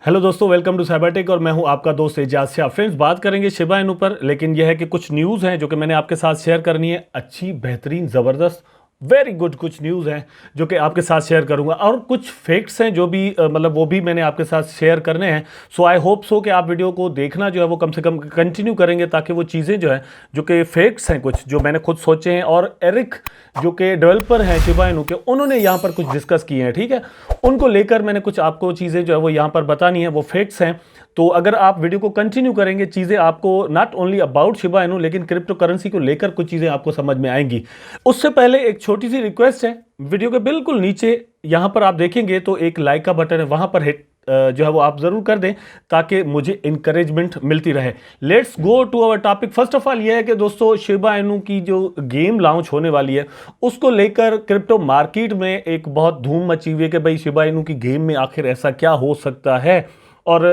Hello दोस्तों, welcome to Cybertech और मैं हूं आपका दोस्त एजाज शाह। फ्रेंड्स, बात करेंगे शिबा इनू पर, लेकिन यह है कि कुछ न्यूज़ हैं जो कि मैंने आपके साथ शेयर करनी है। अच्छी, बेहतरीन, ज़बरदस्त, वेरी गुड कुछ न्यूज़ हैं जो कि आपके साथ शेयर करूंगा, और कुछ फैक्ट्स हैं जो भी मतलब वो भी मैंने आपके साथ शेयर करने हैं। सो आई होप सो कि आप वीडियो को देखना जो है वो कम से कम कंटिन्यू करेंगे, ताकि वो चीज़ें जो है जो कि फैक्ट्स हैं कुछ जो मैंने खुद सोचे हैं, और एरिक जो कि डेवलपर हैं शिबा इनू के, उन्होंने यहाँ पर कुछ डिस्कस किए हैं। ठीक है, उनको लेकर मैंने कुछ आपको चीज़ें जो है वो यहाँ पर बतानी है, वो फैक्ट्स हैं। तो अगर आप वीडियो को कंटिन्यू करेंगे, चीज़ें आपको not only about Shiba Inu लेकिन क्रिप्टो करेंसी को लेकर कुछ चीज़ें आपको समझ में आएंगी। उससे पहले एक छोटी सी रिक्वेस्ट है, वीडियो के बिल्कुल नीचे यहाँ पर आप देखेंगे तो एक लाइक का बटन है, वहाँ पर हिट जो है वो आप ज़रूर कर दें ताकि मुझे इंकरेजमेंट मिलती रहे। Let's go to our topic. First of all ये है कि दोस्तों, शिबा इनू की जो गेम लॉन्च होने वाली है उसको लेकर क्रिप्टो मार्केट में एक बहुत धूम मची हुई है कि भाई शिबा इनू की गेम में आखिर ऐसा क्या हो सकता है। और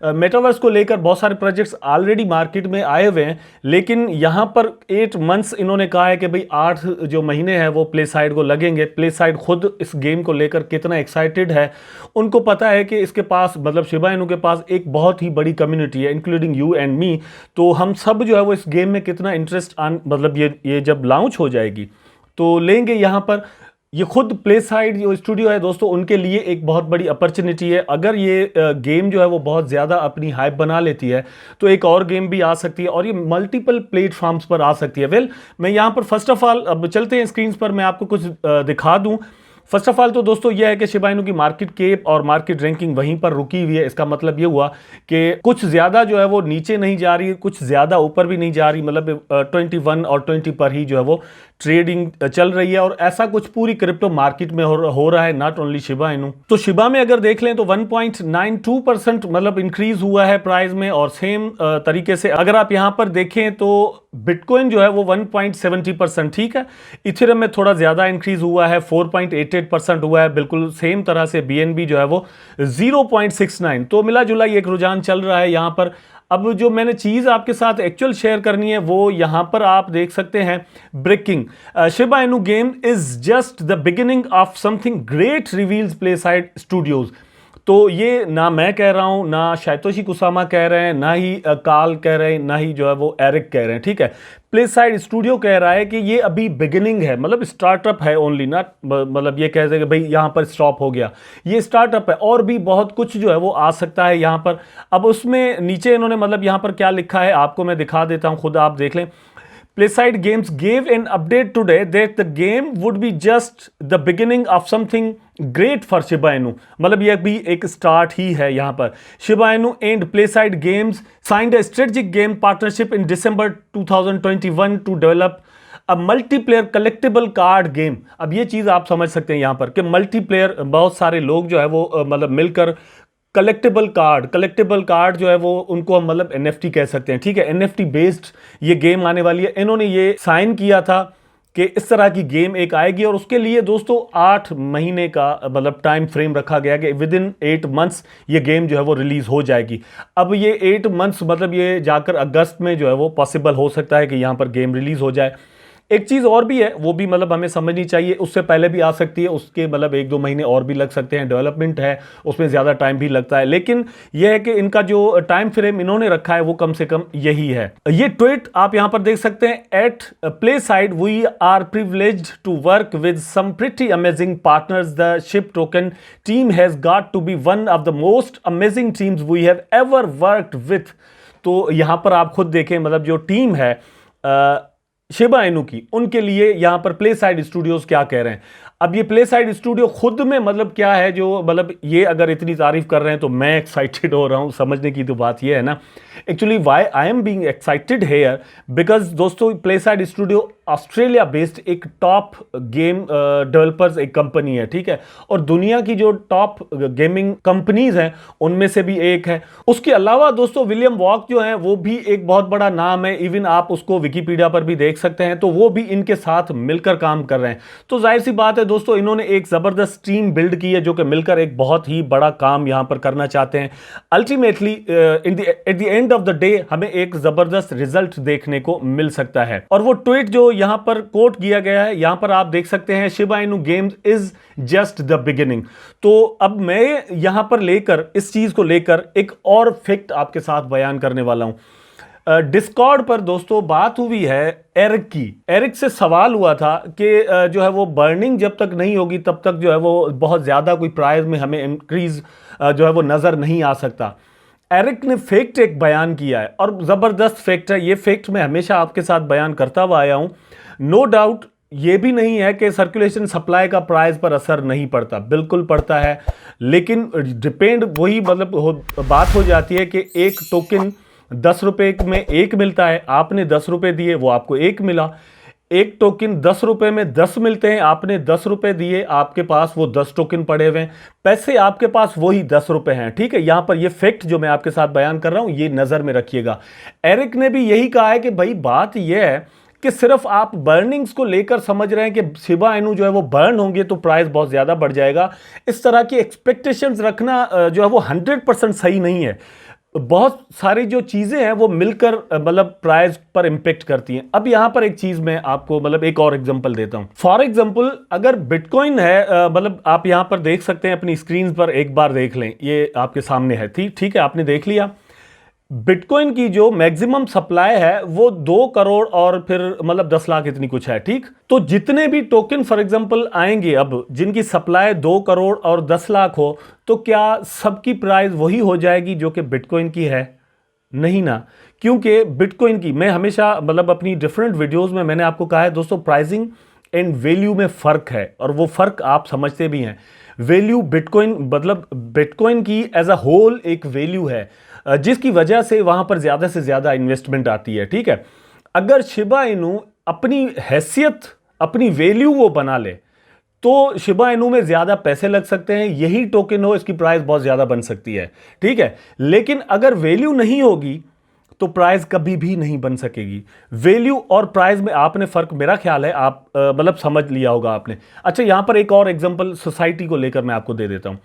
मेटावर्स को लेकर बहुत सारे प्रोजेक्ट्स ऑलरेडी मार्केट में आए हुए हैं, लेकिन यहाँ पर 8 मंथ्स इन्होंने कहा है कि भाई 8 जो महीने हैं वो प्ले साइड को लगेंगे। प्ले साइड खुद इस गेम को लेकर कितना एक्साइटेड है, उनको पता है कि इसके पास मतलब शिबा इनू के पास एक बहुत ही बड़ी कम्युनिटी है, इंक्लूडिंग यू एंड मी। तो हम सब जो है वो इस गेम में कितना इंटरेस्ट मतलब ये जब लॉन्च हो जाएगी तो लेंगे। यहाँ पर ये खुद प्ले साइड जो स्टूडियो है दोस्तों, उनके लिए एक बहुत बड़ी अपॉर्चुनिटी है। अगर ये गेम जो है वो बहुत ज़्यादा अपनी हाइप बना लेती है तो एक और गेम भी आ सकती है, और ये मल्टीपल प्लेटफॉर्म्स पर आ सकती है। मैं यहाँ पर फर्स्ट ऑफ ऑल, अब चलते हैं स्क्रीन पर, मैं आपको कुछ दिखा दूँ। फर्स्ट ऑफ ऑल तो दोस्तों यह है कि शिबा इनू की मार्केट कैप और मार्केट रैंकिंग वहीं पर रुकी हुई है। इसका मतलब यह हुआ कि कुछ ज़्यादा जो है वो नीचे नहीं जा रही है, कुछ ज़्यादा ऊपर भी नहीं जा रही, मतलब 21 और 20 पर ही जो है वो ट्रेडिंग चल रही है। और ऐसा कुछ पूरी क्रिप्टो मार्केट में हो रहा है, नॉट ओनली शिबा इनू। तो शिबा में अगर देख लें तो 1.92% मतलब इंक्रीज हुआ है प्राइस में, और सेम तरीके से अगर आप यहां पर देखें तो बिटकॉइन जो है वो 1.70%, ठीक है। इथेरियम में थोड़ा ज्यादा इंक्रीज हुआ है, 4.88% हुआ है। बिल्कुल सेम तरह से बीएनबी जो है वो 0.69। तो मिला जुला एक रुझान चल रहा है यहां पर। अब जो मैंने चीज़ आपके साथ एक्चुअल शेयर करनी है वो यहां पर आप देख सकते हैं। Breaking, Shiba Inu game is just the beginning of something great, reveals PlaySide Studios. तो ये ना मैं कह रहा हूं, ना शायतोशी कुसामा कह रहे हैं, ना ही काल कह रहे हैं, ना ही जो है वो एरिक कह रहे हैं, ठीक है। प्ले साइड स्टूडियो कह रहा है कि ये अभी बिगिनिंग है, मतलब स्टार्टअप है ओनली, ना मतलब ये कह सके भाई यहां पर स्टॉप हो गया, ये स्टार्टअप है, और भी बहुत कुछ जो है वो आ सकता है यहां पर। अब उसमें नीचे इन्होंने मतलब यहां पर क्या लिखा है आपको मैं दिखा देता हूं, खुद आप देख लें। Playside Games gave an update today that the game would be just the beginning of something great for Shiba Inu। मतलब यह भी एक स्टार्ट ही है यहाँ पर। Shiba Inu and Playside Games signed a strategic game partnership in December 2021 to develop a multiplayer collectible card game। अब ये चीज़ आप समझ सकते हैं यहाँ पर कि मल्टीप्लेयर, बहुत सारे लोग जो है वो मतलब मिलकर कलेक्टेबल कार्ड जो है वो उनको हम मतलब एनएफटी कह सकते हैं, ठीक है। एनएफटी बेस्ड ये गेम आने वाली है। इन्होंने ये साइन किया था कि इस तरह की गेम एक आएगी, और उसके लिए दोस्तों 8 महीने का मतलब टाइम फ्रेम रखा गया कि विद इन 8 मंथ्स ये गेम जो है वो रिलीज हो जाएगी। अब ये 8 मंथ्स मतलब ये जाकर अगस्त में जो है वो पॉसिबल हो सकता है कि यहाँ पर गेम रिलीज हो जाए। एक चीज़ और भी है, वो भी मतलब हमें समझनी चाहिए, उससे पहले भी आ सकती है, उसके मतलब 1-2 महीने और भी लग सकते हैं। डेवलपमेंट है, उसमें ज़्यादा टाइम भी लगता है, लेकिन यह है कि इनका जो टाइम फ्रेम इन्होंने रखा है वो कम से कम यही है। ये ट्वीट आप यहां पर देख सकते हैं, at PlaySide we are privileged to work with some pretty amazing partners. The Shib token team has got to be one of the most amazing teams we have ever worked with. तो यहां पर आप खुद देखें, मतलब जो team है Shiba Inu की, उनके लिए यहां पर प्ले साइड स्टूडियोज क्या कह रहे हैं। अब ये प्ले साइड स्टूडियो खुद में मतलब क्या है, जो मतलब ये अगर इतनी तारीफ कर रहे हैं तो मैं एक्साइटेड हो रहा हूं। समझने की तो बात ये है ना, actually why I am being excited here, because दोस्तों play side studio Australia based एक टॉप गेम डेवलपर्स एक कंपनी है, ठीक है। और दुनिया की जो टॉप गेमिंग कंपनीज हैं उनमें से भी एक है। उसके अलावा दोस्तों विलियम वॉक जो है वो भी एक बहुत बड़ा नाम है, इवन आप उसको विकीपीडिया पर भी देख सकते हैं, तो वो भी इनके साथ मिलकर काम कर रहे हैं। तो जाहिर सी बात है दोस्तों, इन्होंने एक जबरदस्त टीम बिल्ड की है जो कि मिलकर एक बहुत ही बड़ा काम यहां पर करना चाहते हैं। Ultimately at the end of the day हमें एक जबरदस्त रिजल्ट देखने को मिल सकता है। और वो ट्वीट जो यहां पर कोट किया गया है, यहां पर आप देख सकते हैं Shiba Inu games is just the beginning. तो अब मैं यहां पर लेकर इस चीज को लेकर एक और फैक्ट आपके साथ बयान करने वाला हूं। डिस्कॉर्ड पर दोस्तों बात हुई है एरिक की। एरिक से सवाल हुआ था कि जो है वो बर्निंग जब तक नहीं होगी तब तक जो है वो बहुत ज्यादा कोई प्राइस में हमें इंक्रीज जो है वो नजर नहीं आ सकता। एरिक ने फैक्ट एक बयान किया है और जबरदस्त फैक्ट है ये। फैक्ट मैं हमेशा आपके साथ बयान करता हुआ आया हूं। नो डाउट ये भी नहीं है कि सर्कुलेशन सप्लाई का प्राइस पर असर नहीं पड़ता, बिल्कुल पड़ता है, लेकिन डिपेंड वही मतलब बात हो जाती है कि एक टोकन 10 रुपए में एक मिलता है, आपने 10 रुपए दिए वो आपको एक मिला। एक टोकन 10 रुपए में 10 मिलते हैं, आपने 10 रुपए दिए, आपके पास वो 10 टोकन पड़े हुए हैं, पैसे आपके पास वही 10 रुपए हैं। ठीक है, यहां पर ये फैक्ट जो मैं आपके साथ बयान कर रहा हूं ये नजर में रखिएगा। एरिक ने भी यही कहा है कि भाई बात यह है कि सिर्फ आप बर्निंग्स को लेकर समझ रहे हैं कि शिबा इनू जो है वो बर्न होंगे तो प्राइस बहुत ज्यादा बढ़ जाएगा। इस तरह की एक्सपेक्टेशंस रखना जो है वो 100% सही नहीं है। बहुत सारी जो चीजें हैं वो मिलकर मतलब प्राइस पर इंपैक्ट करती हैं। अब यहां पर एक चीज मैं आपको मतलब एक और एग्जांपल देता हूं। फॉर एग्जांपल अगर बिटकॉइन है मतलब आप यहां पर देख सकते हैं अपनी स्क्रीन पर, एक बार देख लें, ये आपके सामने है। ठीक है, आपने देख लिया। बिटकॉइन की जो मैक्सिमम सप्लाई है वो 2 करोड़ और फिर मतलब 10 लाख इतनी कुछ है। ठीक, तो जितने भी टोकन फॉर एग्जांपल आएंगे अब जिनकी सप्लाई 2 करोड़ और 10 लाख हो, तो क्या सबकी प्राइस वही हो जाएगी जो कि बिटकॉइन की है? नहीं ना, क्योंकि बिटकॉइन की मैं हमेशा मतलब अपनी डिफरेंट वीडियोस में मैंने आपको कहा है दोस्तों, प्राइसिंग एंड वैल्यू में फर्क है और वो फर्क आप समझते भी हैं। वैल्यू बिटकॉइन मतलब बिटकॉइन की एज अ होल एक वैल्यू है जिसकी वजह से वहां पर ज्यादा से ज्यादा इन्वेस्टमेंट आती है। ठीक है, अगर शिबा इनू अपनी हैसियत अपनी वैल्यू वो बना ले तो शिबा इनू में ज्यादा पैसे लग सकते हैं, यही टोकन हो इसकी प्राइस बहुत ज्यादा बन सकती है। ठीक है, लेकिन अगर वैल्यू नहीं होगी तो प्राइस कभी भी नहीं बन सकेगी। वैल्यू और प्राइस में आपने फर्क, मेरा ख्याल है आप मतलब समझ लिया होगा आपने। अच्छा, यहां पर एक और एग्जांपल सोसाइटी को लेकर मैं आपको दे देता हूं।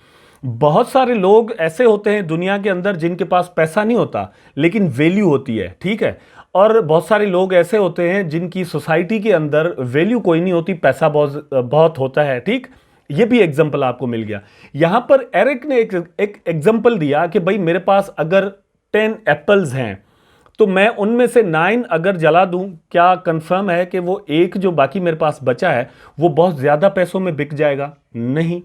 बहुत सारे लोग ऐसे होते हैं दुनिया के अंदर जिनके पास पैसा नहीं होता लेकिन वैल्यू होती है। ठीक है, और बहुत सारे लोग ऐसे होते हैं जिनकी सोसाइटी के अंदर वैल्यू कोई नहीं होती, पैसा बहुत होता है। ठीक, ये भी एग्जांपल आपको मिल गया। यहां पर एरिक ने एक एग्जांपल दिया कि भाई मेरे पास अगर 10 एप्पल्स हैं तो मैं उनमें से 9 अगर जला दूं, क्या कंफर्म है कि वो एक जो बाकी मेरे पास बचा है वो बहुत ज्यादा पैसों में बिक जाएगा? नहीं,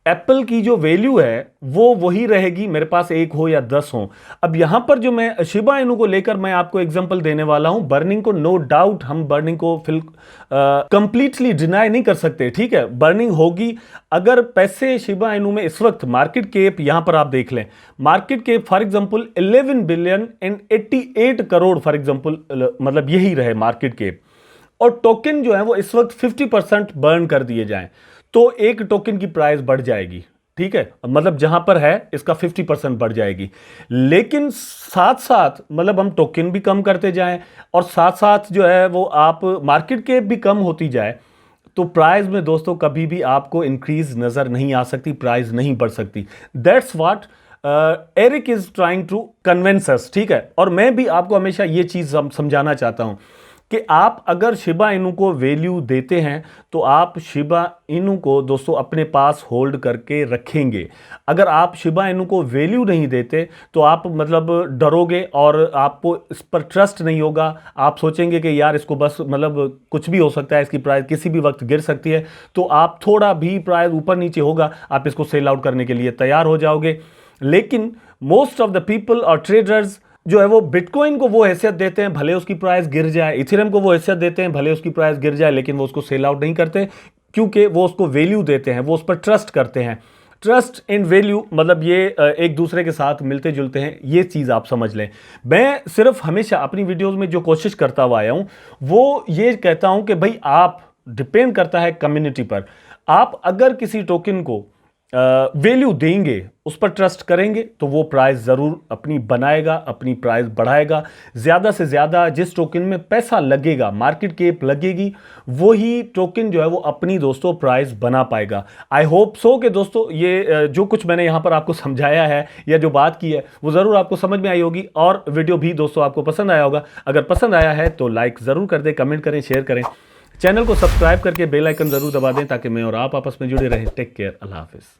एप्पल की जो वैल्यू है वो वही रहेगी, मेरे पास एक हो या 10 हो। अब यहां पर जो मैं शिबा इनू को लेकर मैं आपको एग्जांपल देने वाला हूं, बर्निंग को नो डाउट हम बर्निंग को कंप्लीटली डिनाई नहीं कर सकते। ठीक है, बर्निंग होगी। अगर पैसे शिबा इनू में इस वक्त मार्केट कैप यहां पर आप देख लें, market cap for example 11 billion and 88 crore for example मतलब यही रहे मार्केट कैप, और टोकन जो है वो इस वक्त 50% बर्न कर दिए जाएं तो एक टोकन की प्राइस बढ़ जाएगी। ठीक है, मतलब जहां पर है इसका 50% बढ़ जाएगी। लेकिन साथ साथ मतलब हम टोकन भी कम करते जाएं और साथ साथ जो है वो आप मार्केट कैप भी कम होती जाए तो प्राइस में दोस्तों कभी भी आपको इंक्रीज नजर नहीं आ सकती, प्राइस नहीं बढ़ सकती। That's what Eric is trying to convince us. ठीक है, और मैं भी आपको हमेशा ये चीज समझाना चाहता हूं कि आप अगर शिबा इनू को वैल्यू देते हैं तो आप शिबा इनू को दोस्तों अपने पास होल्ड करके रखेंगे। अगर आप शिबा इनू को वैल्यू नहीं देते तो आप मतलब डरोगे और आपको इस पर ट्रस्ट नहीं होगा। आप सोचेंगे कि यार इसको बस मतलब कुछ भी हो सकता है, इसकी प्राइस किसी भी वक्त गिर सकती है, तो आप थोड़ा भी प्राइस ऊपर नीचे होगा आप इसको सेल आउट करने के लिए तैयार हो जाओगे। लेकिन मोस्ट ऑफ द पीपल और ट्रेडर्स जो है वो बिटकॉइन को वो हैसियत देते हैं भले उसकी प्राइस गिर जाए, इथेरियम को वो हैसियत देते हैं भले उसकी प्राइस गिर जाए, लेकिन वो उसको सेल आउट नहीं करते क्योंकि वो उसको वैल्यू देते हैं, वो उस पर ट्रस्ट करते हैं। ट्रस्ट इन वैल्यू मतलब ये एक दूसरे के साथ मिलते जुलते हैं, ये चीज़ आप समझ लें। मैं सिर्फ हमेशा अपनी वीडियोस में जो कोशिश करता हुआ आया हूं वो ये कहता हूं कि भाई आप डिपेंड करता है कम्युनिटी पर। आप अगर किसी टोकन को वैल्यू देंगे, उस पर ट्रस्ट करेंगे, तो वो प्राइस ज़रूर अपनी बनाएगा, अपनी प्राइस बढ़ाएगा। ज़्यादा से ज़्यादा जिस टोकन में पैसा लगेगा, मार्केट कैप लगेगी, वही टोकन जो है वो अपनी दोस्तों प्राइस बना पाएगा। आई होप सो कि दोस्तों ये जो कुछ मैंने यहाँ पर आपको समझाया है या जो बात की है वो ज़रूर आपको समझ में आई होगी और वीडियो भी दोस्तों आपको पसंद आया होगा। अगर पसंद आया है तो लाइक ज़रूर कर दें, कमेंट करें, शेयर करें, चैनल को सब्सक्राइब करके बेल आइकन ज़रूर दबा दें ताकि मैं और आप आपस में जुड़े रहें। टेक केयर, अल्लाह हाफिज़।